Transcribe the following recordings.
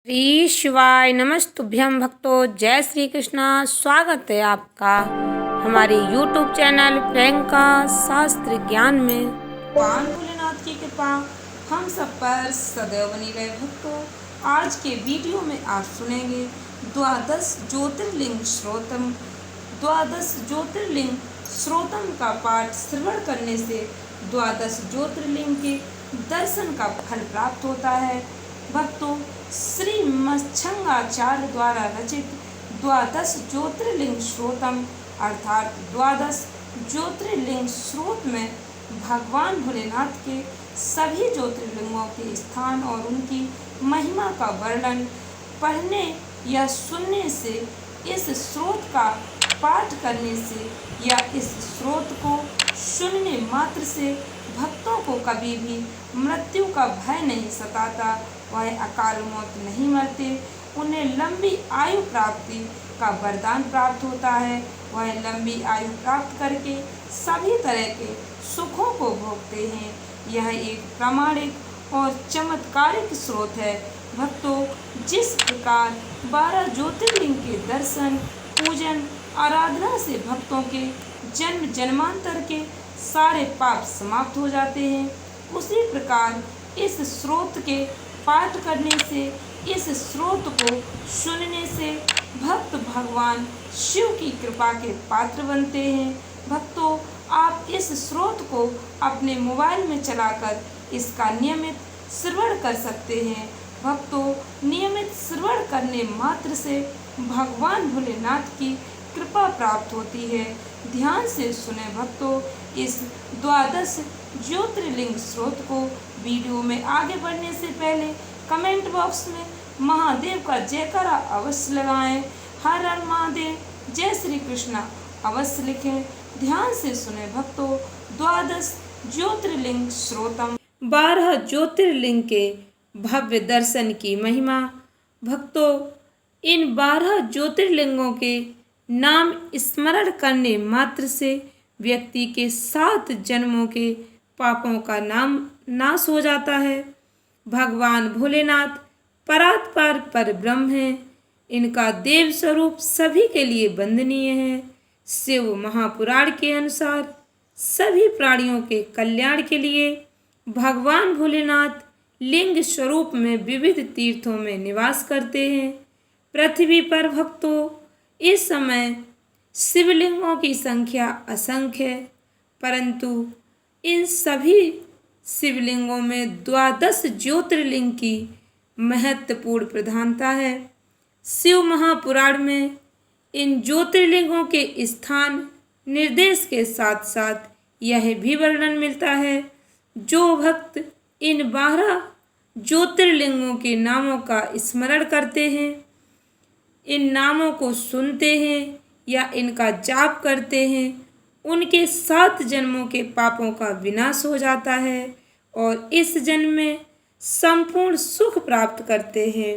श्री शिवाय नमस्तुभ्यं भक्तों। जय श्री कृष्णा। स्वागत है आपका हमारे YouTube चैनल प्रियंका शास्त्र ज्ञान में। भगवान भोलेनाथ की कृपा हम सब पर सदैव बनी रहे। भक्तों, आज के वीडियो में आप सुनेंगे द्वादश ज्योतिर्लिंग श्रोतम। द्वादश ज्योतिर्लिंग श्रोतम का पाठ श्रवण करने से द्वादश ज्योतिर्लिंग के दर्शन का फल प्राप्त होता है। भक्तों, श्री मच्छंगाचार्य द्वारा रचित द्वादश ज्योतिर्लिंग श्रोतम अर्थात द्वादश ज्योतिर्लिंग स्रोत में भगवान भोलेनाथ के सभी ज्योतिर्लिंगों के स्थान और उनकी महिमा का वर्णन पढ़ने या सुनने से, इस स्रोत का पाठ करने से या इस स्रोत को सुनने मात्र से भक्तों को कभी भी मृत्यु का भय नहीं सताता। वह अकाल मौत नहीं मरते, उन्हें लंबी आयु प्राप्ति का वरदान प्राप्त होता है। वह लंबी आयु प्राप्त करके सभी तरह के सुखों को भोगते हैं। यह एक प्रामाणिक और चमत्कारिक स्रोत है। भक्तों, जिस प्रकार 12 ज्योतिर्लिंग के दर्शन, पूजन, आराधना से भक्तों के जन्म जन्मांतर के सारे पाप समाप्त हो जाते हैं, उसी प्रकार इस स्रोत के पाठ करने से, इस स्रोत को सुनने से भक्त भगवान शिव की कृपा के पात्र बनते हैं। भक्तों, आप इस स्रोत को अपने मोबाइल में चलाकर इसका नियमित श्रवण कर सकते हैं। भक्तों, नियमित श्रवण करने मात्र से भगवान भोलेनाथ की कृपा प्राप्त होती है। ध्यान से सुने भक्तों, इस द्वादश ज्योतिर्लिंग स्रोत को। वीडियो में आगे बढ़ने से पहले कमेंट बॉक्स में महादेव का जयकारा अवश्य लगाएं। हर हर महादेव, जय श्री कृष्णा अवश्य लिखें। ध्यान से सुने भक्तों, द्वादश ज्योतिर्लिंग श्रोतम। 12 ज्योतिर्लिंग के भव्य दर्शन की महिमा। भक्तों, इन 12 ज्योतिर्लिंगों के नाम स्मरण करने मात्र से व्यक्ति के 7 जन्मों के पापों का नाम नाश हो जाता है। भगवान भोलेनाथ परात्पर पर ब्रह्म हैं। इनका देव स्वरूप सभी के लिए वंदनीय है। शिव महापुराण के अनुसार सभी प्राणियों के कल्याण के लिए भगवान भोलेनाथ लिंग स्वरूप में विविध तीर्थों में निवास करते हैं। पृथ्वी पर भक्तों, इस समय शिवलिंगों की संख्या असंख्य है, परंतु इन सभी शिवलिंगों में द्वादश ज्योतिर्लिंग की महत्वपूर्ण प्रधानता है। शिव महापुराण में इन ज्योतिर्लिंगों के स्थान निर्देश के साथ साथ यह भी वर्णन मिलता है, जो भक्त इन 12 ज्योतिर्लिंगों के नामों का स्मरण करते हैं, इन नामों को सुनते हैं या इनका जाप करते हैं, उनके 7 जन्मों के पापों का विनाश हो जाता है और इस जन्म में संपूर्ण सुख प्राप्त करते हैं।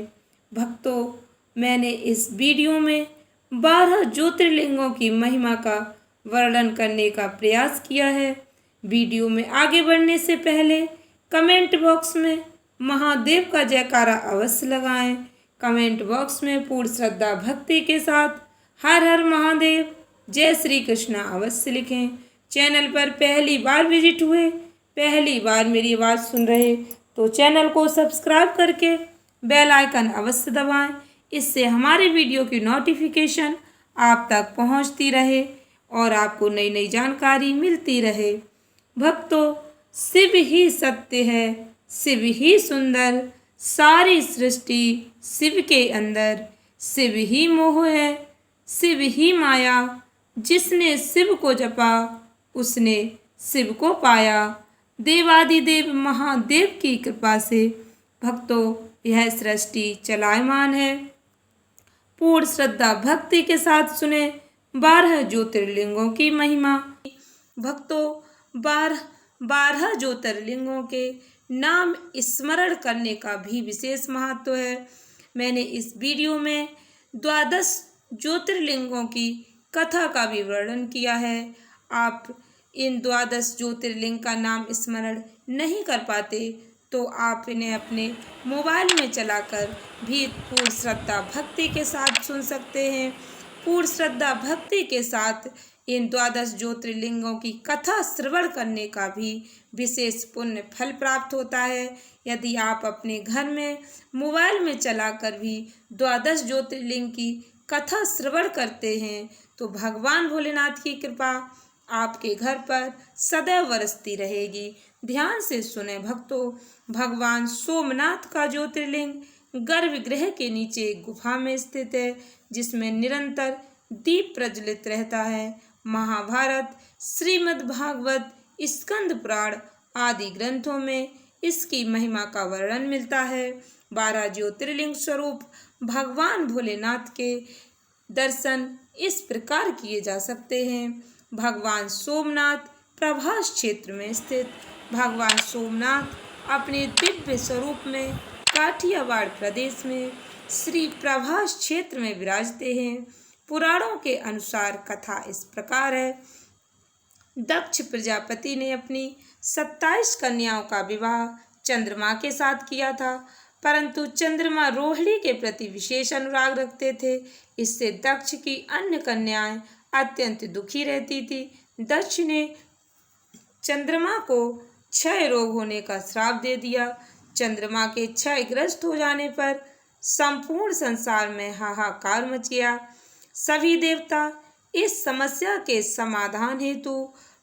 भक्तों, मैंने इस वीडियो में 12 ज्योतिर्लिंगों की महिमा का वर्णन करने का प्रयास किया है। वीडियो में आगे बढ़ने से पहले कमेंट बॉक्स में महादेव का जयकारा अवश्य लगाएं। कमेंट बॉक्स में पूर्ण श्रद्धा भक्ति के साथ हर हर महादेव, जय श्री कृष्णा अवश्य लिखें। चैनल पर पहली बार विजिट हुए, पहली बार मेरी आवाज़ सुन रहे तो चैनल को सब्सक्राइब करके बेल आइकन अवश्य दबाएं। इससे हमारे वीडियो की नोटिफिकेशन आप तक पहुंचती रहे और आपको नई नई जानकारी मिलती रहे। भक्तों, शिव ही सत्य है, शिव ही सुंदर, सारी सृष्टि शिव के अंदर। शिव ही मोह है, शिव ही माया, जिसने शिव को जपा उसने शिव को पाया। देवादिदेव महादेव की कृपा से भक्तों, यह सृष्टि चलायमान है। पूर्ण श्रद्धा भक्ति के साथ सुने 12 ज्योतिर्लिंगों की महिमा। भक्तों, 12 ज्योतिर्लिंगों के नाम स्मरण करने का भी विशेष महत्व है। मैंने इस वीडियो में द्वादश ज्योतिर्लिंगों की कथा का भी वर्णन किया है। आप इन द्वादश ज्योतिर्लिंग का नाम स्मरण नहीं कर पाते तो आप इन्हें अपने मोबाइल में चलाकर भी पूर्ण श्रद्धा भक्ति के साथ सुन सकते हैं। पूर्ण श्रद्धा भक्ति के साथ इन 12 ज्योतिर्लिंगों की कथा श्रवण करने का भी विशेष पुण्य फल प्राप्त होता है। यदि आप अपने घर में मोबाइल में चलाकर भी 12 ज्योतिर्लिंग की कथा श्रवण करते हैं तो भगवान भोलेनाथ की कृपा आपके घर पर सदैव बरसती रहेगी। ध्यान से सुने भक्तों, भगवान सोमनाथ का ज्योतिर्लिंग गर्भगृह के नीचे एक गुफा में स्थित है, जिसमें निरंतर दीप प्रज्वलित रहता है। महाभारत, श्रीमद् भागवत, स्कंद पुराण आदि ग्रंथों में इसकी महिमा का वर्णन मिलता है। 12 ज्योतिर्लिंग स्वरूप भगवान भोलेनाथ के दर्शन इस प्रकार किए जा सकते हैं। भगवान सोमनाथ प्रभास क्षेत्र में स्थित भगवान सोमनाथ अपने दिव्य स्वरूप में काठियावाड़ प्रदेश में श्री प्रभास क्षेत्र में विराजते हैं। पुराणों के अनुसार कथा इस प्रकार है। दक्ष प्रजापति ने अपनी 27 कन्याओं का विवाह चंद्रमा के साथ किया था, परंतु चंद्रमा रोहिणी के प्रति विशेष अनुराग रखते थे। इससे दक्ष की अन्य कन्याएं अत्यंत दुखी रहती थी। दक्ष ने चंद्रमा को क्षय रोग होने का श्राप दे दिया। चंद्रमा के क्षयग्रस्त हो जाने पर संपूर्ण संसार में हाहाकार मच गया। सभी देवता इस समस्या के समाधान हेतु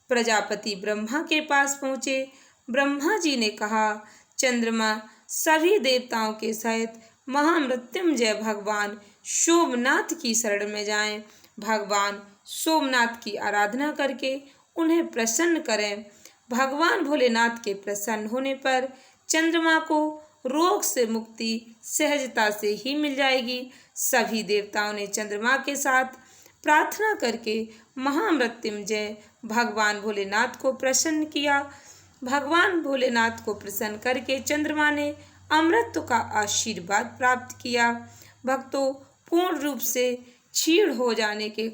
प्रजापति ब्रह्मा के पास पहुँचे। ब्रह्मा जी ने कहा, चंद्रमा सभी देवताओं के सहित महामृत्युंजय भगवान सोमनाथ की शरण में जाएं। भगवान सोमनाथ की आराधना करके उन्हें प्रसन्न करें। भगवान भोलेनाथ के प्रसन्न होने पर चंद्रमा को रोग से मुक्ति सहजता से ही मिल जाएगी। सभी देवताओं ने चंद्रमा के साथ प्रार्थना करके महामृत्युंजय भगवान भोलेनाथ को प्रसन्न किया। भगवान भोलेनाथ को प्रसन्न करके चंद्रमा ने अमृत का आशीर्वाद प्राप्त किया। भक्तों, पूर्ण रूप से क्षीण हो जाने के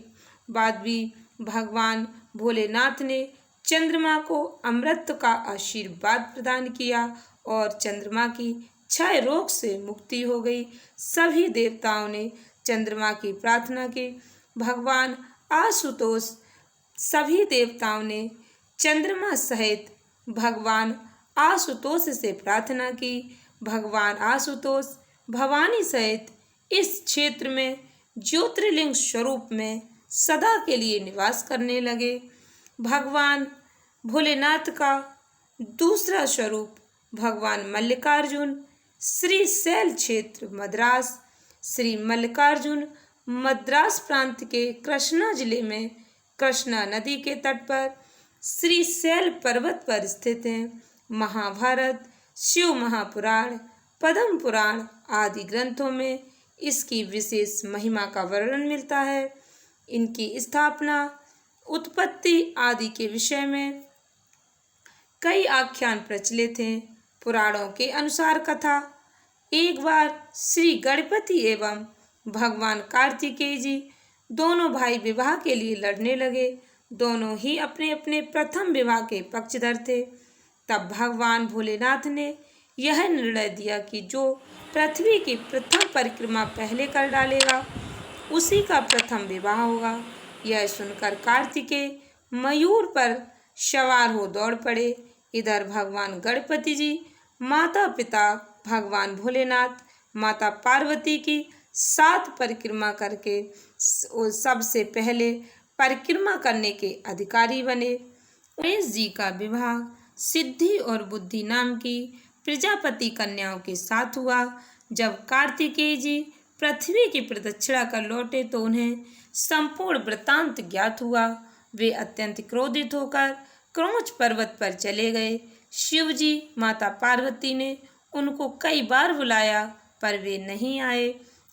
बाद भी भगवान भोलेनाथ ने चंद्रमा को अमृत का आशीर्वाद प्रदान किया और चंद्रमा की क्षय रोग से मुक्ति हो गई। सभी देवताओं ने चंद्रमा की प्रार्थना की। भगवान आशुतोष सभी देवताओं ने चंद्रमा सहित भगवान आशुतोष से प्रार्थना की। भगवान आशुतोष भवानी सहित इस क्षेत्र में ज्योतिर्लिंग स्वरूप में सदा के लिए निवास करने लगे। भगवान भोलेनाथ का दूसरा स्वरूप भगवान मल्लिकार्जुन श्रीशैल क्षेत्र मद्रास, श्री मल्लिकार्जुन मद्रास प्रांत के कृष्णा जिले में कृष्णा नदी के तट पर श्रीशैल पर्वत पर स्थित हैं। महाभारत, शिव महापुराण, पद्म पुराण आदि ग्रंथों में इसकी विशेष महिमा का वर्णन मिलता है। इनकी स्थापना, उत्पत्ति आदि के विषय में कई आख्यान प्रचलित हैं। पुराणों के अनुसार कथा, एक बार श्री गणपति एवं भगवान कार्तिकेय जी दोनों भाई विवाह के लिए लड़ने लगे। दोनों ही अपने अपने प्रथम विवाह के पक्षधर थे। तब भगवान भोलेनाथ ने यह निर्णय दिया कि जो पृथ्वी की प्रथम परिक्रमा पहले कर डालेगा उसी का प्रथम विवाह होगा। यह सुनकर कार्तिकेय मयूर पर सवार हो दौड़ पड़े। इधर भगवान गणपति जी माता पिता भगवान भोलेनाथ माता पार्वती की 7 परिक्रमा करके सबसे पहले परिक्रमा करने के अधिकारी बने। गणेश जी का विवाह सिद्धि और बुद्धि नाम की प्रजापति कन्याओं के साथ हुआ। जब कार्तिकेय जी पृथ्वी की प्रदक्षिणा कर लौटे तो उन्हें संपूर्ण वृत्तांत ज्ञात हुआ। वे अत्यंत क्रोधित होकर क्रौंच पर्वत पर चले गए। शिव जी माता पार्वती ने उनको कई बार बुलाया पर वे नहीं आए।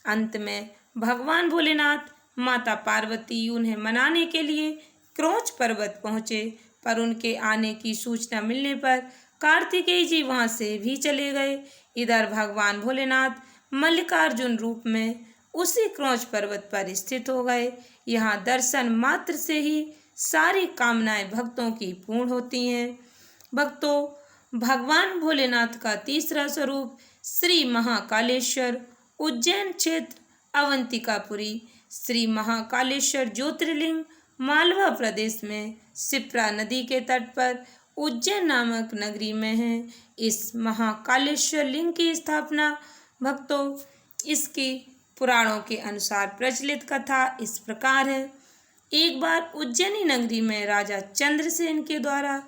अंत में भगवान भोलेनाथ माता पार्वती उन्हें मनाने के लिए क्रौंच पर्वत पहुँचे, पर उनके आने की सूचना मिलने पर कार्तिकेय जी वहाँ से भी चले गए। इधर भगवान भोलेनाथ मल्लिकार्जुन रूप में उसी क्रौंच पर्वत पर स्थित हो गए। यहाँ दर्शन मात्र से ही सारी कामनाएं भक्तों की पूर्ण होती हैं। भक्तों, भगवान भोलेनाथ का तीसरा स्वरूप श्री महाकालेश्वर, उज्जैन क्षेत्र, अवंतिकापुरी। श्री महाकालेश्वर ज्योतिर्लिंग मालवा प्रदेश में शिप्रा नदी के तट पर उज्जैन नामक नगरी में है। इस महाकालेश्वर लिंग की स्थापना भक्तों, इसकी पुराणों के अनुसार प्रचलित कथा इस प्रकार है। एक बार उज्जैनी नगरी में राजा चंद्रसेन के द्वारा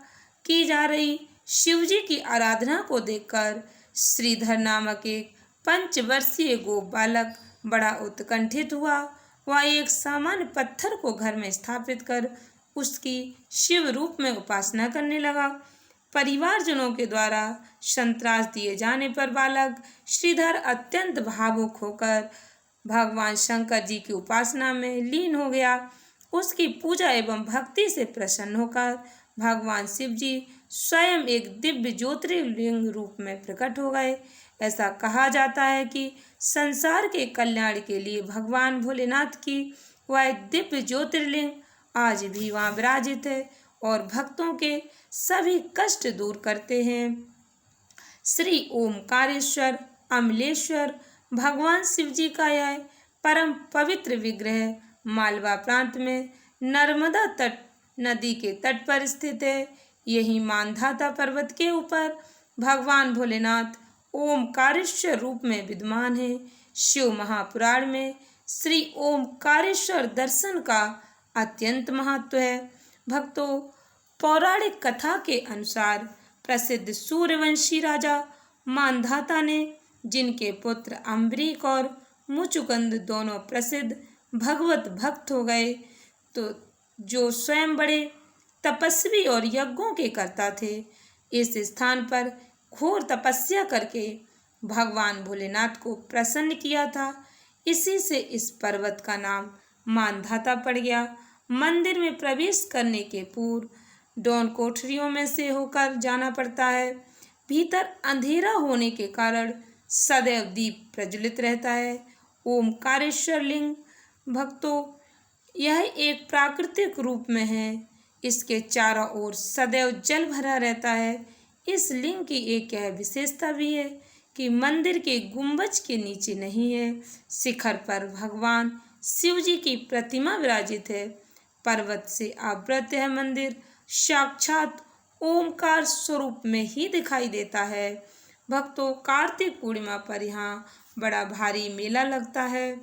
की जा रही शिवजी की आराधना को देखकर श्रीधर नामक एक 5 वर्षीय गोप बालक बड़ा उत्कंठित हुआ। वह एक सामान्य पत्थर को घर में स्थापित कर उसकी शिव रूप में उपासना करने लगा। परिवारजनों के द्वारा संतरास दिए जाने पर बालक श्रीधर अत्यंत भावुक होकर भगवान शंकर जी की उपासना में लीन हो गया। उसकी पूजा एवं भक्ति से प्रसन्न होकर भगवान शिव जी स्वयं एक दिव्य ज्योतिर्लिंग रूप में प्रकट हो गए। ऐसा कहा जाता है कि संसार के कल्याण के लिए भगवान भोलेनाथ की वह दिव्य ज्योतिर्लिंग आज भी वहाँ विराजित है और भक्तों के सभी कष्ट दूर करते हैं। श्री ओमकारेश्वर अमलेश्वर भगवान शिव जी का यह परम पवित्र विग्रह मालवा प्रांत में नर्मदा तट नदी के तट पर स्थित है। यही मानधाता पर्वत के ऊपर भगवान भोलेनाथ ओमकारेश्वर रूप में विद्यमान है। शिव महापुराण में श्री ओमकारेश्वर दर्शन का अत्यंत महत्व है। भक्तों, पौराणिक कथा के अनुसार प्रसिद्ध सूर्यवंशी राजा मानधाता ने, जिनके पुत्र अम्बरीक और मुचुकुंद दोनों प्रसिद्ध भगवत भक्त हो गए, तो जो स्वयं बड़े तपस्वी और यज्ञों के कर्ता थे, इस स्थान पर घोर तपस्या करके भगवान भोलेनाथ को प्रसन्न किया था। इसी से इस पर्वत का नाम मानधाता पड़ गया। मंदिर में प्रवेश करने के पूर्व डोन कोठरियों में से होकर जाना पड़ता है। भीतर अंधेरा होने के कारण सदैव दीप प्रज्वलित रहता है। ओमकारेश्वर लिंग भक्तों, यह एक प्राकृतिक रूप में है। इसके चारों ओर सदैव जल भरा रहता है। इस लिंग की एक यह विशेषता भी है कि मंदिर के गुंबज के नीचे नहीं है, शिखर पर भगवान शिव जी की प्रतिमा विराजित है। पर्वत से आवृत यह मंदिर साक्षात ओमकार स्वरूप में ही दिखाई देता है। भक्तों, कार्तिक पूर्णिमा पर यहाँ बड़ा भारी मेला लगता है।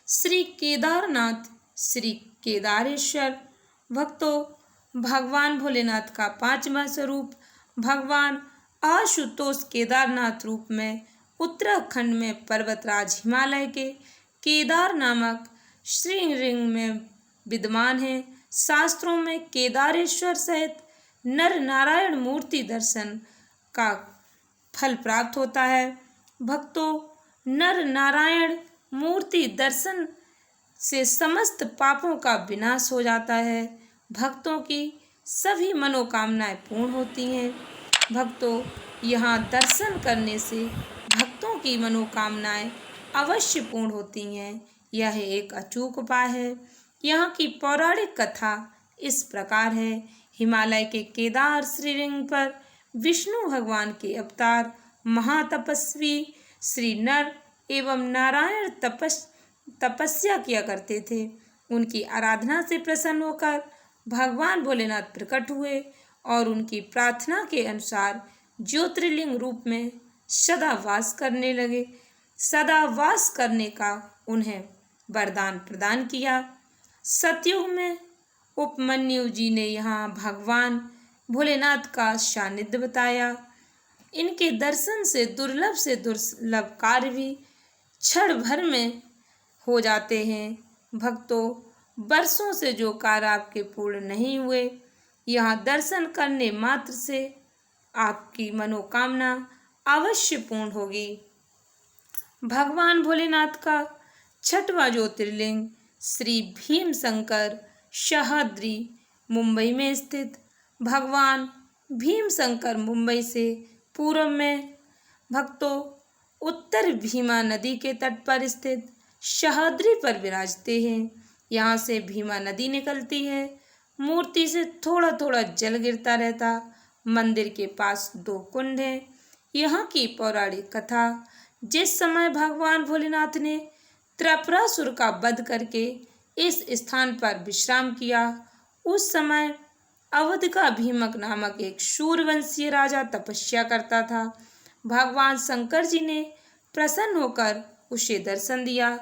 श्री केदारनाथ श्री केदारेश्वर भक्तों, भगवान भोलेनाथ का 5वां स्वरूप भगवान आशुतोष केदारनाथ रूप में उत्तराखंड में पर्वतराज हिमालय के केदार नामक श्रीलिंग में विद्यमान है। शास्त्रों में केदारेश्वर सहित नर नारायण मूर्ति दर्शन का फल प्राप्त होता है। भक्तों, नर नारायण मूर्ति दर्शन से समस्त पापों का विनाश हो जाता है। भक्तों की सभी मनोकामनाएं पूर्ण होती हैं। भक्तों, यहाँ दर्शन करने से भक्तों की मनोकामनाएं अवश्य पूर्ण होती हैं। यह एक अचूक उपाय है। यहाँ की पौराणिक कथा इस प्रकार है। हिमालय के केदार श्रीलिंग पर विष्णु भगवान के अवतार महातपस्वी श्री नर एवं नारायण तपस्या किया करते थे। उनकी आराधना से प्रसन्न होकर भगवान भोलेनाथ प्रकट हुए और उनकी प्रार्थना के अनुसार ज्योतिर्लिंग रूप में सदा वास करने लगे। सदा वास करने का उन्हें वरदान प्रदान किया। सतयुग में उपमन्यु जी ने यहाँ भगवान भोलेनाथ का सानिध्य बताया। इनके दर्शन से दुर्लभ कार्य भी क्षण भर में हो जाते हैं। भक्तों, वर्षों से जो कार्य आपके पूर्ण नहीं हुए, यहाँ दर्शन करने मात्र से आपकी मनोकामना अवश्य पूर्ण होगी। भगवान भोलेनाथ का 6वां ज्योतिर्लिंग श्री भीमशंकर सह्याद्री मुंबई में स्थित। भगवान भीमशंकर मुंबई से पूर्व में भक्तों उत्तर भीमा नदी के तट पर स्थित सह्याद्री पर विराजते हैं। यहाँ से भीमा नदी निकलती है। मूर्ति से थोड़ा थोड़ा जल गिरता रहता मंदिर के पास 2 कुंड हैं। यहाँ की पौराणिक कथा, जिस समय भगवान भोलेनाथ ने त्रिपुरासुर का वध करके इस स्थान पर विश्राम किया, उस समय अवध का भीमक नामक एक शूरवंशीय राजा तपस्या करता था। भगवान शंकर जी ने प्रसन्न होकर उसे दर्शन दिया।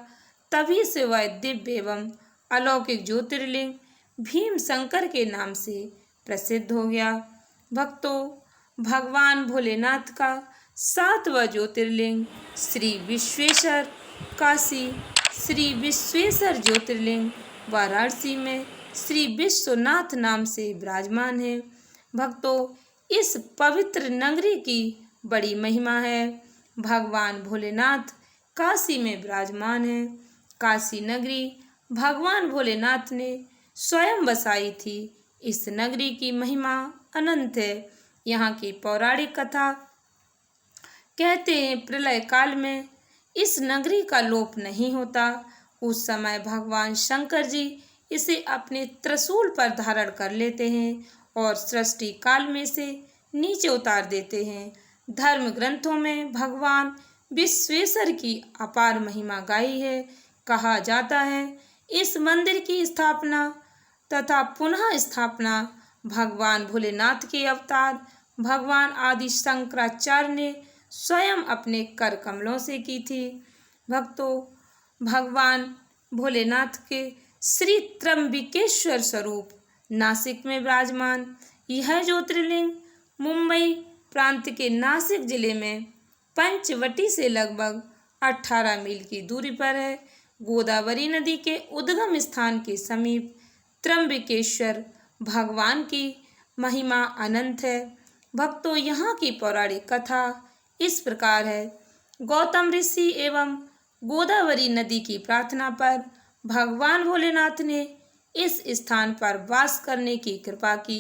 तभी से वह दिव्य एवं अलौकिक ज्योतिर्लिंग भीम शंकर के नाम से प्रसिद्ध हो गया। भक्तों, भगवान भोलेनाथ का 7वां ज्योतिर्लिंग श्री विश्वेश्वर काशी, श्री विश्वेश्वर ज्योतिर्लिंग वाराणसी में श्री विश्वनाथ नाम से विराजमान है। भक्तों, इस पवित्र नगरी की बड़ी महिमा है। भगवान भोलेनाथ काशी में विराजमान है। काशी नगरी भगवान भोलेनाथ ने स्वयं बसाई थी। इस नगरी की महिमा अनंत है। यहाँ की पौराणिक कथा कहते हैं, प्रलय काल में इस नगरी का लोप नहीं होता। उस समय भगवान शंकर जी इसे अपने त्रिशूल पर धारण कर लेते हैं और सृष्टि काल में से नीचे उतार देते हैं। धर्म ग्रंथों में भगवान विश्वेश्वर की अपार महिमा गाई है। कहा जाता है, इस मंदिर की स्थापना तथा पुनः स्थापना भगवान भोलेनाथ के अवतार भगवान आदि शंकराचार्य ने स्वयं अपने कर कमलों से की थी। भक्तों, भगवान भोलेनाथ के श्री त्र्यंबकेश्वर स्वरूप नासिक में विराजमान यह ज्योतिर्लिंग मुंबई प्रांत के नासिक जिले में पंचवटी से लगभग 18 मील की दूरी पर है। गोदावरी नदी के उद्गम स्थान के समीप त्र्यंबकेश्वर भगवान की महिमा अनंत है। भक्तों, यहाँ की पौराणिक कथा इस प्रकार है। गौतम ऋषि एवं गोदावरी नदी की प्रार्थना पर भगवान भोलेनाथ ने इस स्थान पर वास करने की कृपा की।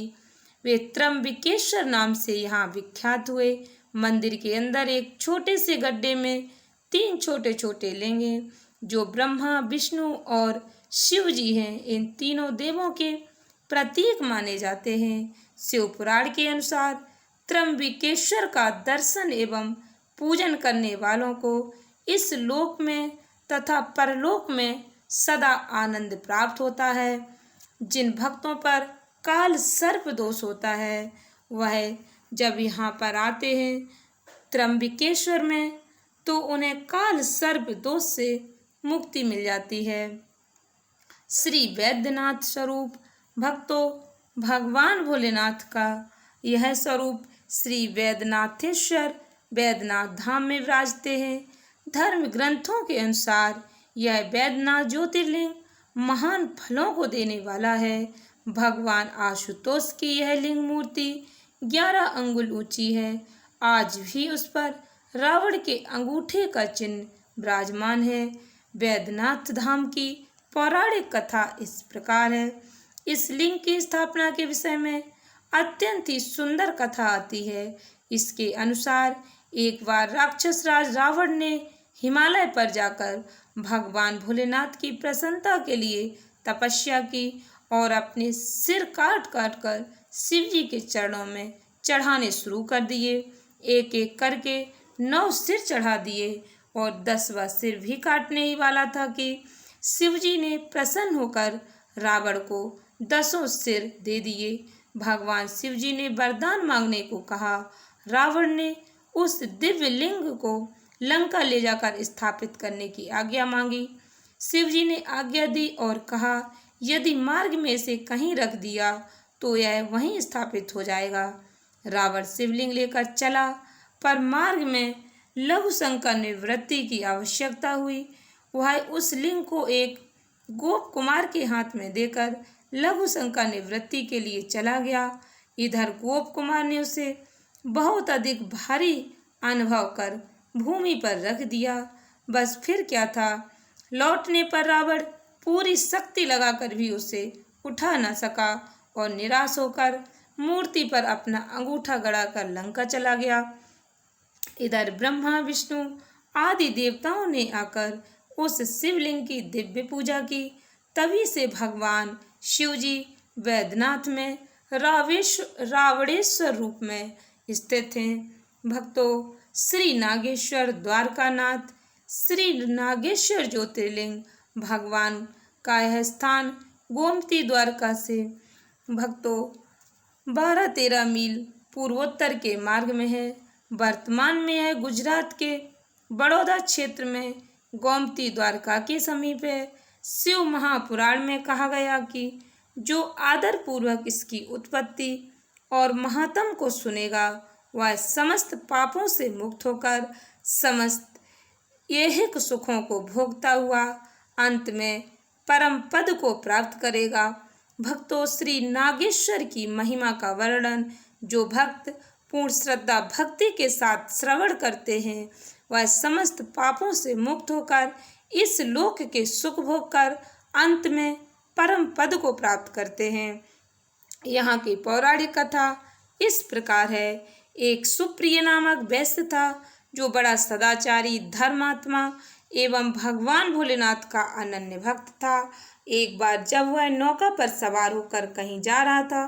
वे त्र्यंबकेश्वर नाम से यहाँ विख्यात हुए। मंदिर के अंदर एक छोटे से गड्ढे में 3 छोटे छोटे लिंग हैं, जो ब्रह्मा, विष्णु और शिव जी हैं। इन तीनों देवों के प्रतीक माने जाते हैं। शिव पुराण के अनुसार त्र्यंबकेश्वर का दर्शन एवं पूजन करने वालों को इस लोक में तथा परलोक में सदा आनंद प्राप्त होता है। जिन भक्तों पर काल सर्प दोष होता है, वह जब यहाँ पर आते हैं त्र्यंबकेश्वर में, तो उन्हें काल सर्प दोष से मुक्ति मिल जाती है। श्री वैद्यनाथ स्वरूप भक्तों, भगवान भोलेनाथ का यह स्वरूप श्री वैद्यनाथेश्वर वैद्यनाथ धाम में विराजते हैं। धर्म ग्रंथों के अनुसार यह वैद्यनाथ ज्योतिर्लिंग महान फलों को देने वाला है। भगवान आशुतोष की यह लिंग मूर्ति 11 अंगुल ऊंची है। आज भी उस पर रावण के अंगूठे का चिन्ह विराजमान है। वैद्यनाथ धाम की पौराणिक कथा इस प्रकार है। इस लिंग की स्थापना के विषय में अत्यंत ही सुंदर कथा आती है। इसके अनुसार एक बार राक्षस राज रावण ने हिमालय पर जाकर भगवान भोलेनाथ की प्रसन्नता के लिए तपस्या की और अपने सिर काट काट कर शिव जी के चरणों में चढ़ाने शुरू कर दिए। एक एक करके 9 सिर चढ़ा दिए और 10वां सिर भी काटने ही वाला था कि शिव जी ने प्रसन्न होकर रावण को 10 सिर दे दिए। भगवान शिव जी ने वरदान मांगने को कहा। रावण ने उस दिव्य लिंग को लंका ले जाकर स्थापित करने की आज्ञा मांगी। शिव जी ने आज्ञा दी और कहा, यदि मार्ग में से कहीं रख दिया तो यह वहीं स्थापित हो जाएगा। रावण शिवलिंग लेकर चला, पर मार्ग में लघु शंकर निवृत्ति की आवश्यकता हुई। वह उस लिंग को एक गोप कुमार के हाथ में देकर लघु शंकर निवृत्ति के लिए चला गया। इधर गोप कुमार ने उसे बहुत अधिक भारी अनुभव कर भूमि पर रख दिया। बस फिर क्या था, लौटने पर रावण पूरी शक्ति लगाकर भी उसे उठा न सका और निराश होकर मूर्ति पर अपना अंगूठा गड़ाकर लंका चला गया। इधर ब्रह्मा, विष्णु आदि देवताओं ने आकर उस शिवलिंग की दिव्य पूजा की। तभी से भगवान शिव जी वैद्यनाथ में रावणेश्वर रूप में स्थित हैं। भक्तों, श्री नागेश्वर द्वारकानाथ श्री नागेश्वर ज्योतिर्लिंग भगवान का यह स्थान गोमती द्वारका से भक्तों 12-13 मील पूर्वोत्तर के मार्ग में है। वर्तमान में यह गुजरात के बड़ौदा क्षेत्र में गोमती द्वारका के समीप है। शिव महापुराण में कहा गया कि जो आदर पूर्वक इसकी उत्पत्ति और महात्म को सुनेगा वह समस्त पापों से मुक्त होकर समस्त ऐहिक सुखों को भोगता हुआ अंत में परम पद को प्राप्त करेगा। भक्तों, श्री नागेश्वर की महिमा का वर्णन जो भक्त पूर्ण श्रद्धा भक्ति के साथ श्रवण करते हैं वह समस्त पापों से मुक्त होकर इस लोक के सुख भोग कर अंत में परम पद को प्राप्त करते हैं। यहाँ की पौराणिक कथा इस प्रकार है। एक सुप्रिय नामक वैश्य था जो बड़ा सदाचारी धर्मात्मा एवं भगवान भोलेनाथ का अनन्य भक्त था। एक बार जब वह नौका पर सवार होकर कहीं जा रहा था,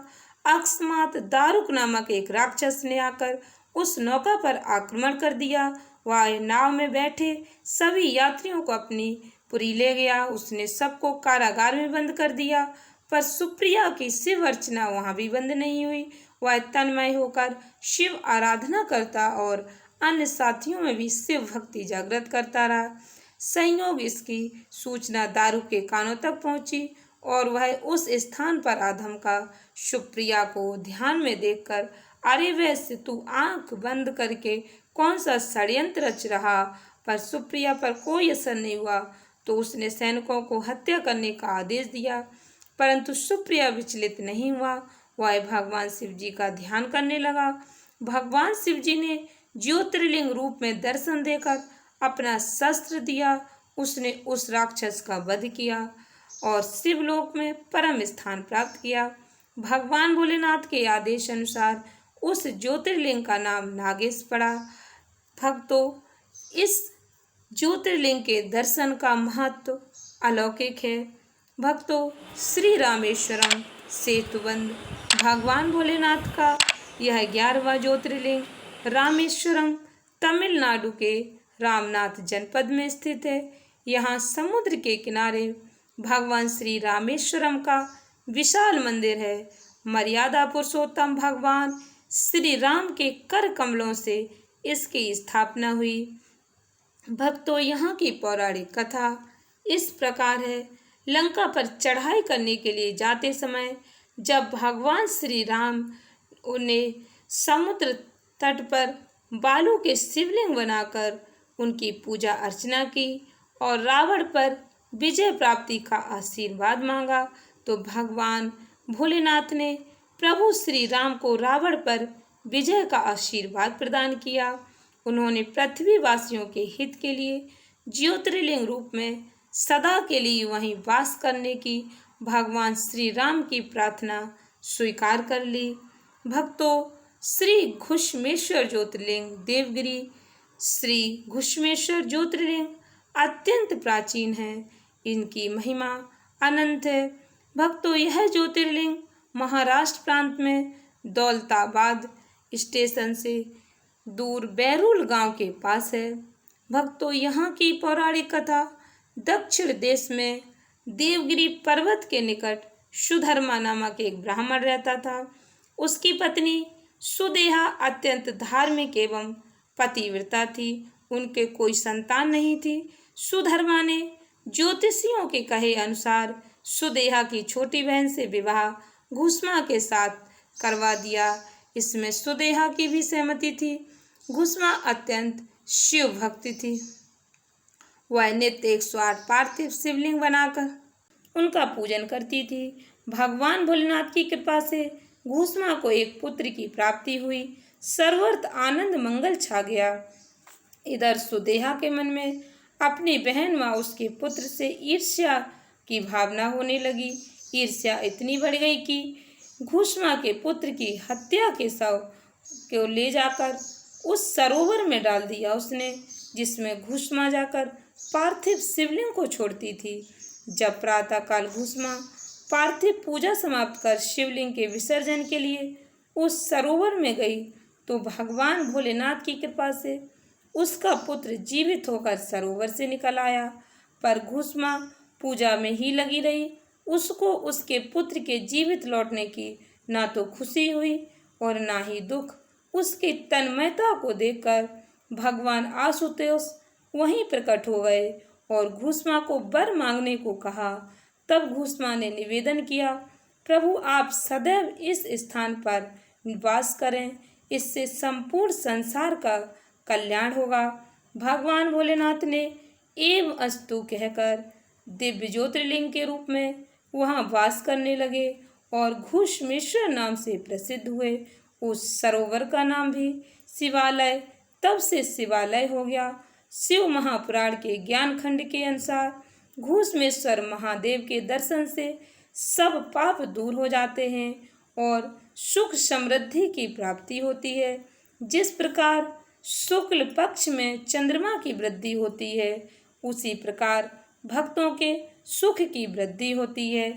अकस्मात दारुक नामक एक राक्षस ने आकर उस नौका पर आक्रमण कर दिया। वह नाव में बैठे सभी यात्रियों को अपनी पुरी ले गया। उसने सबको कारागार में बंद कर दिया, पर सुप्रिया की शिव अर्चना वहाँ भी बंद नहीं हुई। वह तन्मय होकर शिव आराधना करता और अन्य साथियों में भी शिव भक्ति जागृत करता रहा। संयोग इसकी सूचना दारू के कानों तक पहुंची और वह उस स्थान पर आधमका सुप्रिया को ध्यान में देखकर, अरे वैसे तू आंख बंद करके कौन सा षड्यंत्र रच रहा। पर सुप्रिया पर कोई असर नहीं हुआ तो उसने सैनिकों को हत्या करने का आदेश दिया, परंतु सुप्रिया विचलित नहीं हुआ। वह भगवान शिव जी का ध्यान करने लगा। भगवान शिव जी ने ज्योतिर्लिंग रूप में दर्शन देकर अपना शस्त्र दिया। उसने उस राक्षस का वध किया और शिवलोक में परम स्थान प्राप्त किया। भगवान भोलेनाथ के आदेश अनुसार उस ज्योतिर्लिंग का नाम नागेश पड़ा। भक्तों, इस ज्योतिर्लिंग के दर्शन का महत्व अलौकिक है। भक्तों, श्री रामेश्वरम सेतुबंध भगवान भोलेनाथ का यह 11वां ज्योतिर्लिंग रामेश्वरम तमिलनाडु के रामनाथ जनपद में स्थित है। यहाँ समुद्र के किनारे भगवान श्री रामेश्वरम का विशाल मंदिर है। मर्यादा पुरुषोत्तम भगवान श्री राम के कर कमलों से इसकी स्थापना हुई। भक्तों, यहाँ की पौराणिक कथा इस प्रकार है। लंका पर चढ़ाई करने के लिए जाते समय जब भगवान श्री राम उन्हें समुद्र तट पर बालू के शिवलिंग बनाकर उनकी पूजा अर्चना की और रावण पर विजय प्राप्ति का आशीर्वाद मांगा, तो भगवान भोलेनाथ ने प्रभु श्री राम को रावण पर विजय का आशीर्वाद प्रदान किया। उन्होंने पृथ्वीवासियों के हित के लिए ज्योतिर्लिंग रूप में सदा के लिए वहीं वास करने की भगवान श्री राम की प्रार्थना स्वीकार कर ली। भक्तों, श्री घुश्मेश्वर ज्योतिर्लिंग देवगिरी श्री घुश्मेश्वर ज्योतिर्लिंग अत्यंत प्राचीन है। इनकी महिमा अनंत है। भक्तों, यह ज्योतिर्लिंग महाराष्ट्र प्रांत में दौलताबाद स्टेशन से दूर बैरूल गांव के पास है। भक्तों, यहाँ की पौराणिक कथा दक्षिण देश में देवगिरी पर्वत के निकट सुधर्मा नामक एक ब्राह्मण रहता था। उसकी पत्नी सुदेहा अत्यंत धार्मिक एवं पतिव्रता थी। उनके कोई संतान नहीं थी। सुधर्मा ने ज्योतिषियों के कहे अनुसार सुदेहा की छोटी बहन से विवाह घुष्मा के साथ करवा दिया। इसमें सुदेहा की भी सहमति थी। घुष्मा अत्यंत शिव भक्ति थी। वह नित्य 108 पार्थिव शिवलिंग बनाकर उनका पूजन करती थी। भगवान भोलेनाथ की कृपा से घुष्मा को एक पुत्र की प्राप्ति हुई। सर्वत्र आनंद मंगल छा गया। इधर सुदेहा के मन में अपनी बहन व उसके पुत्र से ईर्ष्या की भावना होने लगी। ईर्ष्या इतनी बढ़ गई कि घुष्मा के पुत्र की हत्या के शव को ले जाकर उस सरोवर में डाल दिया उसने, जिसमें घुष्मा जाकर पार्थिव शिवलिंग को छोड़ती थी। जब प्रातःकाल घुष्मा पार्थिव पूजा समाप्त कर शिवलिंग के विसर्जन के लिए उस सरोवर में गई तो भगवान भोलेनाथ की कृपा से उसका पुत्र जीवित होकर सरोवर से निकल आया। पर घुसमा पूजा में ही लगी रही। उसको उसके पुत्र के जीवित लौटने की ना तो खुशी हुई और ना ही दुख। उसकी तन्मयता को देखकर भगवान आशुतोष वहीं प्रकट हो गए और घुसमा को वर मांगने को कहा। तब घुसमा ने निवेदन किया, प्रभु आप सदैव इस स्थान पर निवास करें, इससे संपूर्ण संसार का कल्याण होगा। भगवान भोलेनाथ ने एवं अस्तु कहकर दिव्य ज्योतिर्लिंग के रूप में वहाँ वास करने लगे और घुसमेश्वर नाम से प्रसिद्ध हुए। उस सरोवर का नाम भी शिवालय तब से शिवालय हो गया। शिव महापुराण के ज्ञान खंड के अनुसार घुसमेश्वर महादेव के दर्शन से सब पाप दूर हो जाते हैं और सुख समृद्धि की प्राप्ति होती है। जिस प्रकार शुक्ल पक्ष में चंद्रमा की वृद्धि होती है, उसी प्रकार भक्तों के सुख की वृद्धि होती है।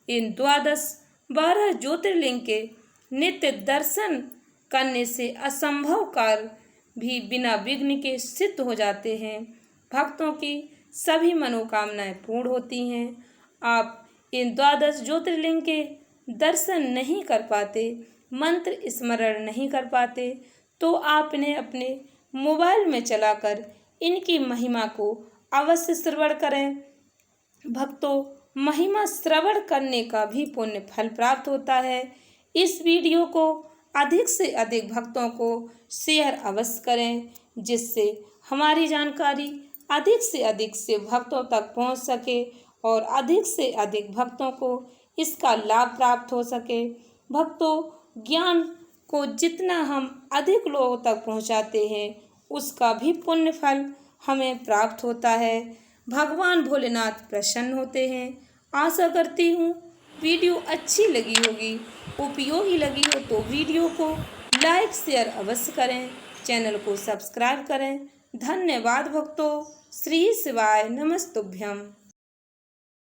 इन 12 ज्योतिर्लिंग के नित्य दर्शन करने से असंभव कार्य भी बिना विघ्न के सिद्ध हो जाते हैं। भक्तों की सभी मनोकामनाएं पूर्ण होती हैं। आप इन 12 ज्योतिर्लिंग के दर्शन नहीं कर पाते, मंत्र स्मरण नहीं कर पाते, तो आपने अपने मोबाइल में चलाकर इनकी महिमा को अवश्य श्रवण करें। भक्तों, महिमा श्रवण करने का भी पुण्य फल प्राप्त होता है। इस वीडियो को अधिक से अधिक भक्तों को शेयर अवश्य करें, जिससे हमारी जानकारी अधिक से अधिक से भक्तों तक पहुंच सके और अधिक से अधिक भक्तों को इसका लाभ प्राप्त हो सके। भक्तों, ज्ञान को जितना हम अधिक लोगों तक पहुंचाते हैं, उसका भी पुण्य फल हमें प्राप्त होता है। भगवान भोलेनाथ प्रसन्न होते हैं। आशा करती हूँ वीडियो अच्छी लगी होगी, उपयोगी लगी हो तो वीडियो को लाइक शेयर अवश्य करें, चैनल को सब्सक्राइब करें। धन्यवाद भक्तों। श्री शिवाय नमस्तुभ्यम।